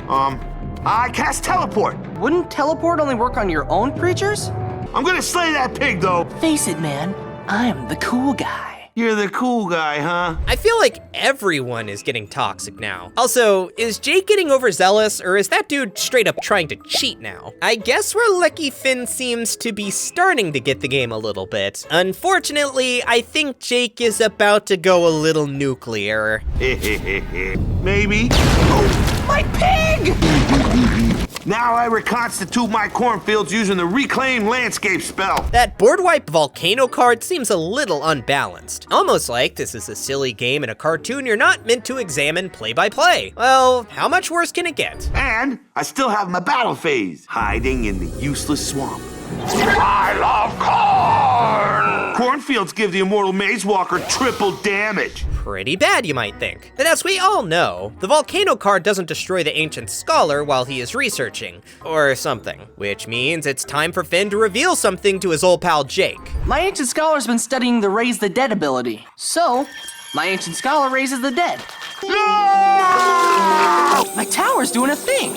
I cast Teleport. Wouldn't Teleport only work on your own creatures? I'm gonna slay that pig, though. Face it, man. I'm the cool guy. You're the cool guy, huh? I feel like everyone is getting toxic now. Also, is Jake getting overzealous, or is that dude straight up trying to cheat now? I guess we're lucky Finn seems to be starting to get the game a little bit. Unfortunately, I think Jake is about to go a little nuclear. Maybe. My pig! Now I reconstitute my cornfields using the Reclaim Landscape spell. That board wipe volcano card seems a little unbalanced. Almost like this is a silly game in a cartoon you're not meant to examine play by play. Well, how much worse can it get? And I still have my battle phase, hiding in the useless swamp. I love corn! Cornfields give the immortal maze walker triple damage. Pretty bad, you might think. But as we all know, the volcano card doesn't destroy the ancient scholar while he is researching, or something. Which means it's time for Finn to reveal something to his old pal Jake. My ancient scholar's been studying the Raise the Dead ability. So, my ancient scholar raises the dead. No! My tower's doing a thing.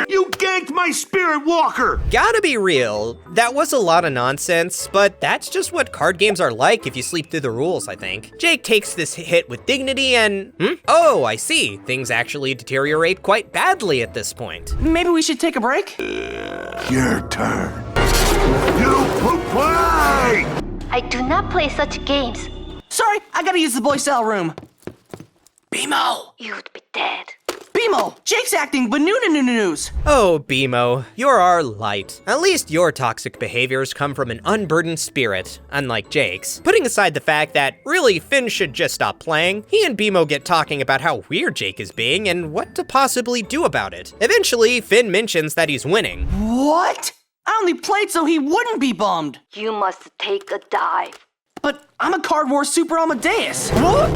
You ganked my spirit walker! Gotta be real, that was a lot of nonsense, but that's just what card games are like if you sleep through the rules, I think. Jake takes this hit with dignity and, oh, I see. Things actually deteriorate quite badly at this point. Maybe we should take a break? Your turn. You play! I do not play such games. Sorry, I gotta use the boy cell room. Bimo! You'd be dead. Bimo! Jake's acting banana-news! Oh, Bimo, you're our light. At least your toxic behaviors come from an unburdened spirit, unlike Jake's. Putting aside the fact that, really, Finn should just stop playing, he and Bimo get talking about how weird Jake is being and what to possibly do about it. Eventually, Finn mentions that he's winning. What? I only played so he wouldn't be bummed. You must take a dive. But I'm a Card War Super Amadeus. What?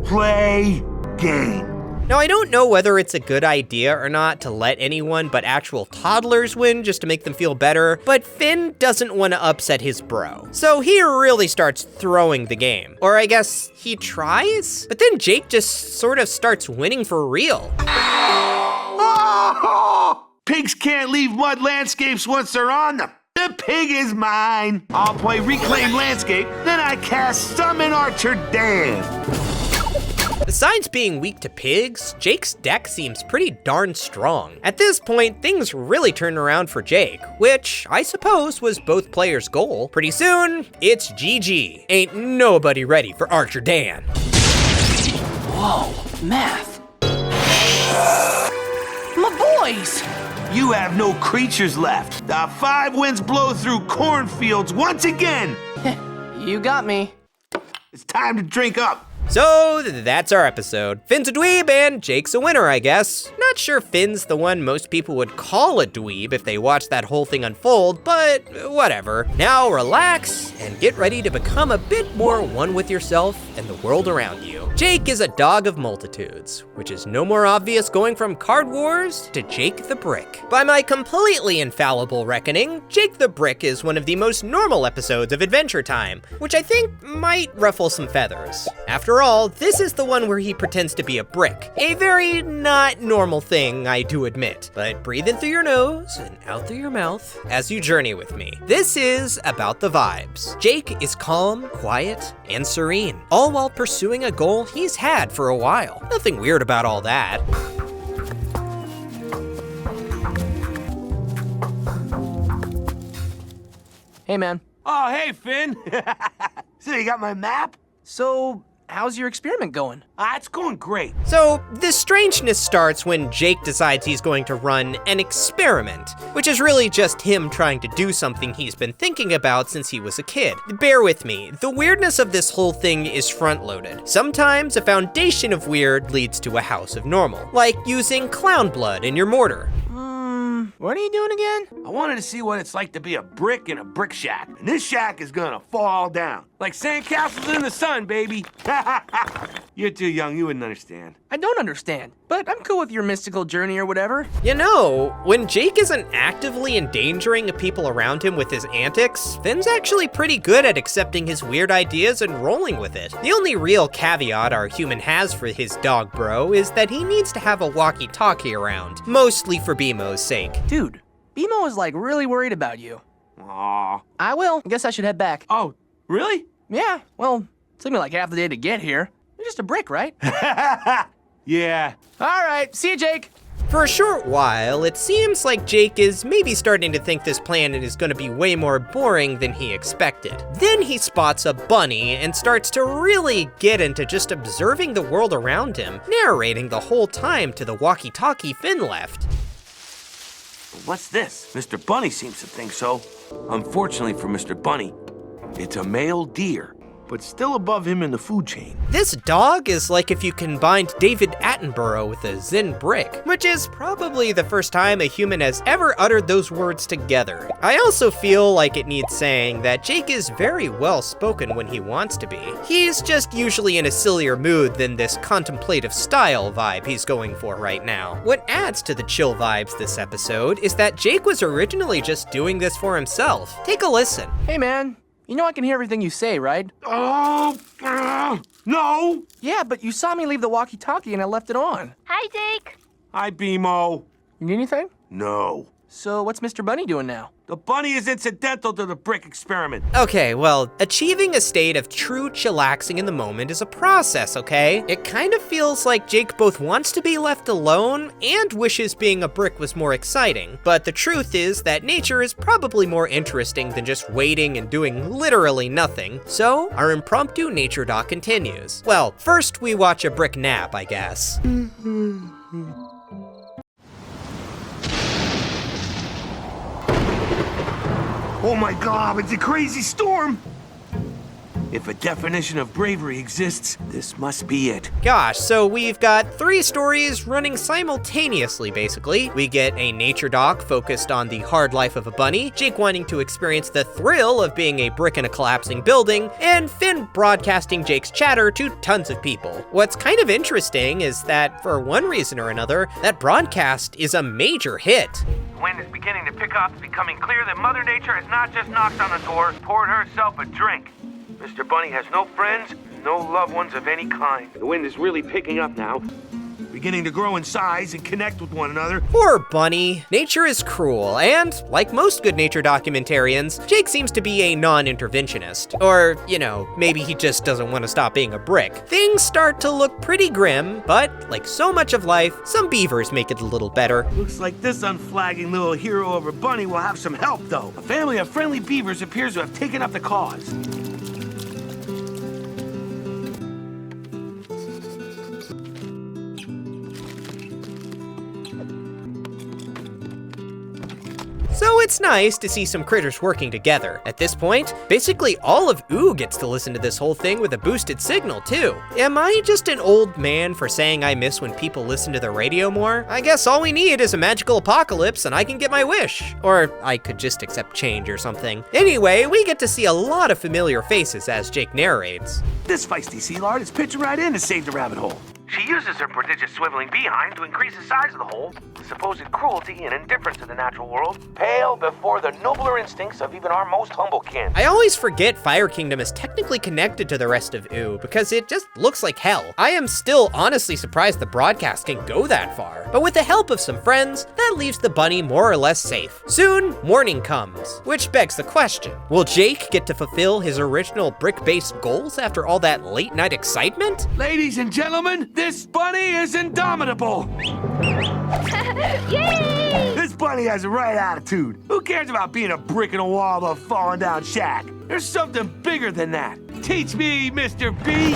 Play game. Now, I don't know whether it's a good idea or not to let anyone but actual toddlers win just to make them feel better, but Finn doesn't want to upset his bro. So he really starts throwing the game. Or I guess he tries? But then Jake just sort of starts winning for real. Oh! Pigs can't leave mud landscapes once they're on them. The pig is mine. I'll play Reclaim Landscape, then I cast Summon Archer Dan. Besides being weak to pigs, Jake's deck seems pretty darn strong. At this point, things really turn around for Jake, which I suppose was both players' goal. Pretty soon, it's GG. Ain't nobody ready for Archer Dan. Whoa, math. My boys! You have no creatures left. The 5 winds blow through cornfields once again. You got me. It's time to drink up. So that's our episode. Finn's a dweeb and Jake's a winner, I guess. Not sure Finn's the one most people would call a dweeb if they watched that whole thing unfold, but whatever. Now relax and get ready to become a bit more one with yourself and the world around you. Jake is a dog of multitudes, which is no more obvious going from Card Wars to Jake the Brick. By my completely infallible reckoning, Jake the Brick is one of the most normal episodes of Adventure Time, which I think might ruffle some feathers. After all, this is the one where he pretends to be a brick. A very not normal thing, I do admit. But breathe in through your nose and out through your mouth as you journey with me. This is About the Vibes. Jake is calm, quiet, and serene, all while pursuing a goal he's had for a while. Nothing weird about all that. Hey, man. Oh, hey, Finn. So you got my map? So, how's your experiment going? It's going great. So, the strangeness starts when Jake decides he's going to run an experiment, which is really just him trying to do something he's been thinking about since he was a kid. Bear with me, the weirdness of this whole thing is front-loaded. Sometimes a foundation of weird leads to a house of normal, like using clown blood in your mortar. What are you doing again? I wanted to see what it's like to be a brick in a brick shack. And this shack is gonna fall down. Like sandcastles in the sun, baby. You're too young, you wouldn't understand. I don't understand, but I'm cool with your mystical journey or whatever. You know, when Jake isn't actively endangering the people around him with his antics, Finn's actually pretty good at accepting his weird ideas and rolling with it. The only real caveat our human has for his dog bro is that he needs to have a walkie-talkie around, mostly for Bimo's sake. Dude, Bimo is like really worried about you. Aw. I will. Guess I should head back. Oh, really? Yeah, well, it took me like half the day to get here. You're just a brick, right? Yeah. All right, see you, Jake. For a short while, it seems like Jake is maybe starting to think this planet is gonna be way more boring than he expected. Then he spots a bunny and starts to really get into just observing the world around him, narrating the whole time to the walkie-talkie Finn left. What's this? Mr. Bunny seems to think so. Unfortunately for Mr. Bunny, it's a male deer, but still above him in the food chain. This dog is like if you combined David Attenborough with a Zen brick, which is probably the first time a human has ever uttered those words together. I also feel like it needs saying that Jake is very well spoken when he wants to be. He's just usually in a sillier mood than this contemplative style vibe he's going for right now. What adds to the chill vibes this episode is that Jake was originally just doing this for himself. Take a listen. Hey, man. You know I can hear everything you say, right? No! Yeah, but you saw me leave the walkie-talkie and I left it on. Hi, Jake. Hi, BMO. You need anything? No. So what's Mr. Bunny doing now? The bunny is incidental to the brick experiment. Okay, well, achieving a state of true chillaxing in the moment is a process, okay? It kind of feels like Jake both wants to be left alone and wishes being a brick was more exciting. But the truth is that nature is probably more interesting than just waiting and doing literally nothing. So, our impromptu nature doc continues. Well, first we watch a brick nap, I guess. Oh my God, it's a crazy storm! If a definition of bravery exists, this must be it. Gosh, so we've got 3 stories running simultaneously, basically. We get a nature doc focused on the hard life of a bunny, Jake wanting to experience the thrill of being a brick in a collapsing building, and Finn broadcasting Jake's chatter to tons of people. What's kind of interesting is that, for one reason or another, that broadcast is a major hit. The wind is beginning to pick up. It's becoming clear that Mother Nature has not just knocked on the door, poured herself a drink. Mr. Bunny has no friends, no loved ones of any kind. The wind is really picking up now, beginning to grow in size and connect with one another. Poor bunny. Nature is cruel, and like most good nature documentarians, Jake seems to be a non-interventionist. Or, you know, maybe he just doesn't want to stop being a brick. Things start to look pretty grim, but like so much of life, some beavers make it a little better. Looks like this unflagging little hero of a bunny will have some help, though. A family of friendly beavers appears to have taken up the cause. So it's nice to see some critters working together. At this point, basically all of Ooh gets to listen to this whole thing with a boosted signal too. Am I just an old man for saying I miss when people listen to the radio more? I guess all we need is a magical apocalypse and I can get my wish. Or I could just accept change or something. Anyway, we get to see a lot of familiar faces as Jake narrates. This feisty sea lard is pitching right in to save the rabbit hole. She uses her prodigious swiveling behind to increase the size of the hole. The supposed cruelty and indifference to the natural world pale before the nobler instincts of even our most humble kin. I always forget Fire Kingdom is technically connected to the rest of Ooh because it just looks like hell. I am still honestly surprised the broadcast can go that far. But with the help of some friends, that leaves the bunny more or less safe. Soon, morning comes, which begs the question, will Jake get to fulfill his original brick-based goals after all that late night excitement? Ladies and gentlemen, this bunny is indomitable! Yay! This bunny has the right attitude. Who cares about being a brick in a wall of a falling down shack? There's something bigger than that. Teach me, Mr. B!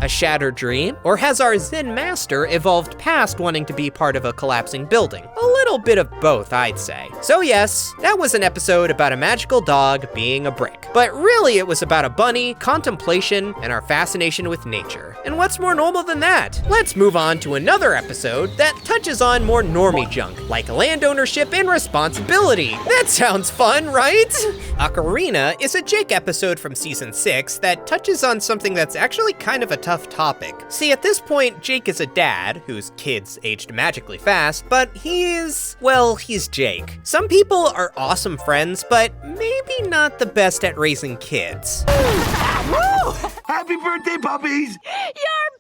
A shattered dream? Or has our Zen master evolved past wanting to be part of a collapsing building? A little bit of both, I'd say. So yes, that was an episode about a magical dog being a brick. But really it was about a bunny, contemplation, and our fascination with nature. And what's more normal than that? Let's move on to another episode that touches on more normie junk, like land ownership and responsibility. That sounds fun, right? Ocarina is a Jake episode from season 6 that touches on something that's actually kind of a tough topic. See, at this point, Jake is a dad whose kids aged magically fast, but he's Jake. Some people are awesome friends, but maybe not the best at raising kids. Woo! Happy birthday, puppies! You're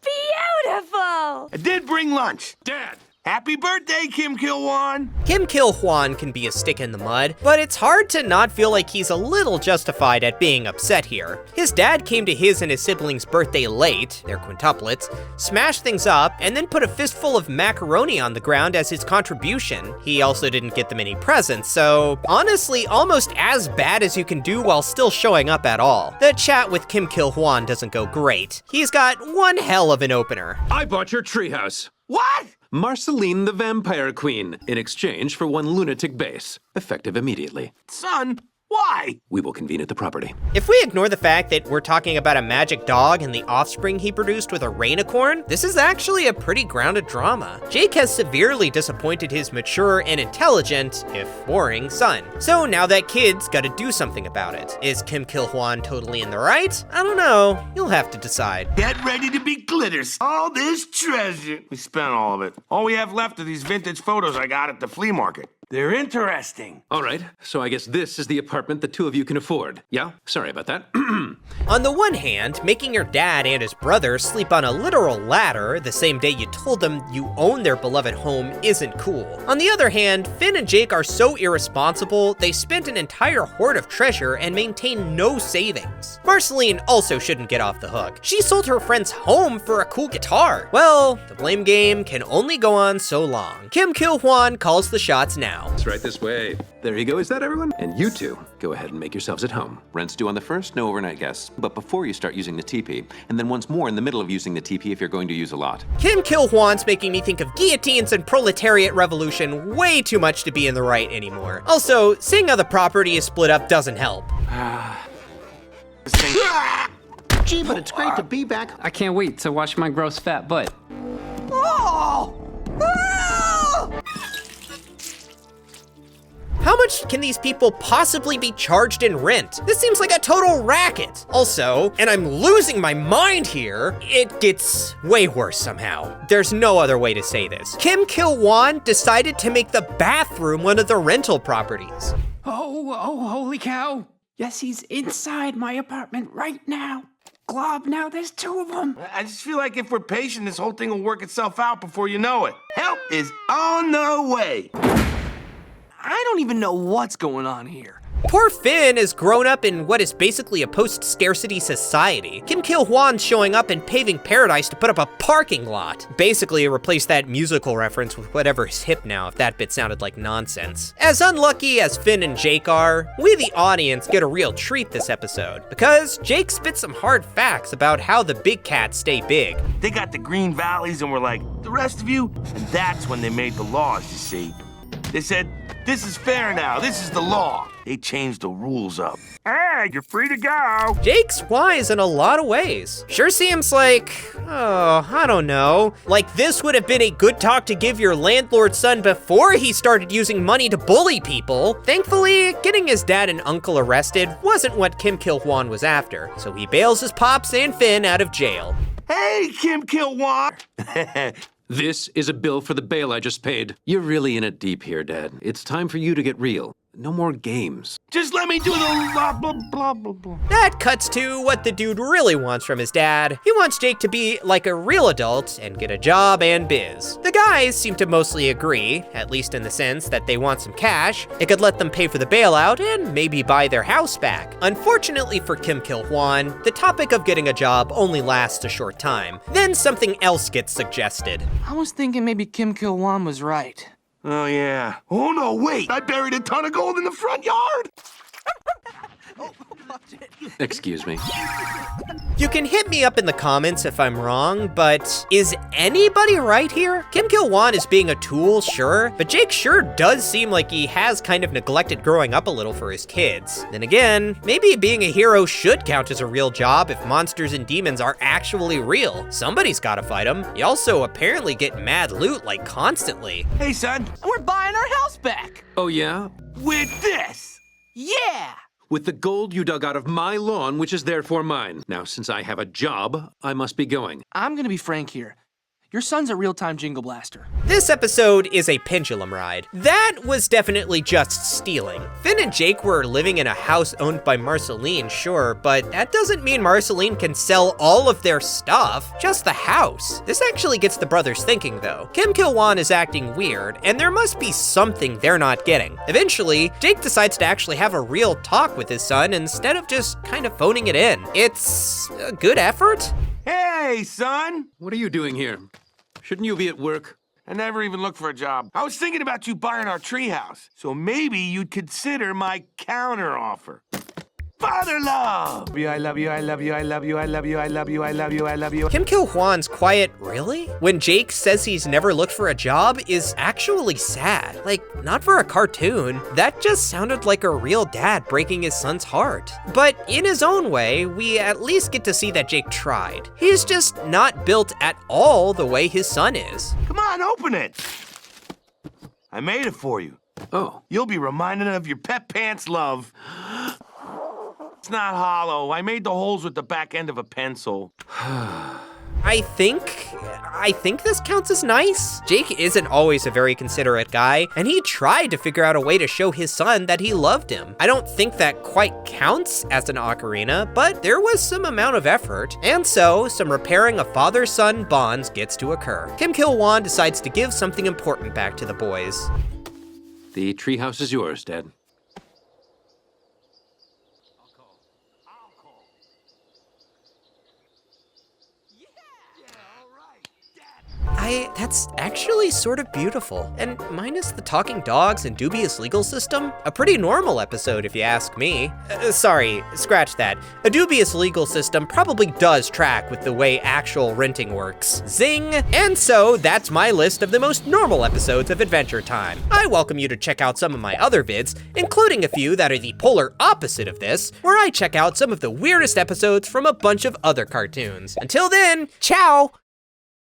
beautiful! I did bring lunch. Dad, Happy birthday, Kim Kil-Wan! Kim Kil-Hwan can be a stick in the mud, but it's hard to not feel like he's a little justified at being upset here. His dad came to his and his siblings' birthday late, they're quintuplets, smashed things up, and then put a fistful of macaroni on the ground as his contribution. He also didn't get them any presents, so honestly, almost as bad as you can do while still showing up at all. The chat with Kim Kil-Hwan doesn't go great. He's got one hell of an opener. I bought your treehouse. What? Marceline the Vampire Queen, in exchange for 1 lunatic base. Effective immediately. Son, why? We will convene at the property. If we ignore the fact that we're talking about a magic dog and the offspring he produced with a rainicorn, this is actually a pretty grounded drama. Jake has severely disappointed his mature and intelligent, if boring, son. So now that kid's gotta do something about it. Is Kim Kil-Hwan totally in the right? I don't know. You'll have to decide. Get ready to be glitters. All this treasure. We spent all of it. All we have left are these vintage photos I got at the flea market. They're interesting. All right, so I guess this is the apartment the two of you can afford. Yeah? Sorry about that. On the one hand, making your dad and his brother sleep on a literal ladder the same day you told them you own their beloved home isn't cool. On the other hand, Finn and Jake are so irresponsible, they spent an entire hoard of treasure and maintain no savings. Marceline also shouldn't get off the hook. She sold her friend's home for a cool guitar. Well, the blame game can only go on so long. Kim Kil-Hwan calls the shots now. It's right this way. There you go, is that everyone? And you two, go ahead and make yourselves at home. Rent's due on the 1st, no overnight guests, but before you start using the teepee, and then once more in the middle of using the teepee if you're going to use a lot. Kim Kil-Hwan's making me think of guillotines and proletariat revolution way too much to be in the right anymore. Also, seeing how the property is split up doesn't help. Gee, but it's great to be back. I can't wait to watch my gross fat butt. Oh! How much can these people possibly be charged in rent? This seems like a total racket. Also, and I'm losing my mind here, it gets way worse somehow. There's no other way to say this. Kim Kil-Wan decided to make the bathroom one of the rental properties. Oh, holy cow. Yes, he's inside my apartment right now. Glob, now there's 2 of them. I just feel like if we're patient, this whole thing will work itself out before you know it. Help is on the way. I don't even know what's going on here. Poor Finn has grown up in what is basically a post-scarcity society. Kim Kil-Hwan's showing up and paving paradise to put up a parking lot. Basically, replace that musical reference with whatever's hip now, if that bit sounded like nonsense. As unlucky as Finn and Jake are, we the audience get a real treat this episode, because Jake spits some hard facts about how the big cats stay big. They got the green valleys and we're like, the rest of you? And that's when they made the laws, you see. They said, this is fair now, this is the law. They changed the rules up. Hey, you're free to go. Jake's wise in a lot of ways. Sure seems like, I don't know. Like this would have been a good talk to give your landlord's son before he started using money to bully people. Thankfully, getting his dad and uncle arrested wasn't what Kim Kil-Hwan was after, so he bails his pops and Finn out of jail. Hey, Kim Kil-Hwan. This is a bill for the bail I just paid. You're really in it deep here, Dad. It's time for you to get real. No more games. Just let me do the blah, blah, blah, blah, blah. That cuts to what the dude really wants from his dad. He wants Jake to be like a real adult and get a job and biz. The guys seem to mostly agree, at least in the sense that they want some cash. It could let them pay for the bailout and maybe buy their house back. Unfortunately for Kim Kil-Hwan, the topic of getting a job only lasts a short time. Then something else gets suggested. I was thinking maybe Kim Kil-Wan was right. Oh, yeah. Oh, no, wait. I buried a ton of gold in the front yard. Excuse me. You can hit me up in the comments if I'm wrong, but is anybody right here? Kim Kil-Hwan is being a tool, sure, but Jake sure does seem like he has kind of neglected growing up a little for his kids. Then again, maybe being a hero should count as a real job if monsters and demons are actually real. Somebody's gotta fight them. You also apparently get mad loot like constantly. Hey, son. We're buying our house back. Oh, yeah? With this. Yeah. With the gold you dug out of my lawn, which is therefore mine. Now, since I have a job, I must be going. I'm gonna be frank here. Your son's a real-time Jingle Blaster. This episode is a pendulum ride. That was definitely just stealing. Finn and Jake were living in a house owned by Marceline, sure, but that doesn't mean Marceline can sell all of their stuff, just the house. This actually gets the brothers thinking, though. Kim Kil-won is acting weird, and there must be something they're not getting. Eventually, Jake decides to actually have a real talk with his son instead of just kind of phoning it in. It's a good effort. Hey, son! What are you doing here? Shouldn't you be at work? I never even looked for a job. I was thinking about you buying our treehouse, so maybe you'd consider my counteroffer. Father love! I love you, I love you, I love you, I love you, I love you, I love you, I love you. Kim Kil-won's quiet, really? When Jake says he's never looked for a job is actually sad. Like, not for a cartoon. That just sounded like a real dad breaking his son's heart. But in his own way, we at least get to see that Jake tried. He's just not built at all the way his son is. Come on, open it! I made it for you. Oh. You'll be reminded of your pet pants love. It's not hollow. I made the holes with the back end of a pencil. I think this counts as nice. Jake isn't always a very considerate guy, and he tried to figure out a way to show his son that he loved him. I don't think that quite counts as an ocarina, but there was some amount of effort, and so some repairing of father-son bonds gets to occur. Kim Kil-won decides to give something important back to the boys. The treehouse is yours, Dad. That's actually sort of beautiful. And minus the talking dogs and dubious legal system, a pretty normal episode if you ask me. Sorry, scratch that. A dubious legal system probably does track with the way actual renting works. Zing! And so that's my list of the most normal episodes of Adventure Time. I welcome you to check out some of my other vids, including a few that are the polar opposite of this, where I check out some of the weirdest episodes from a bunch of other cartoons. Until then, ciao!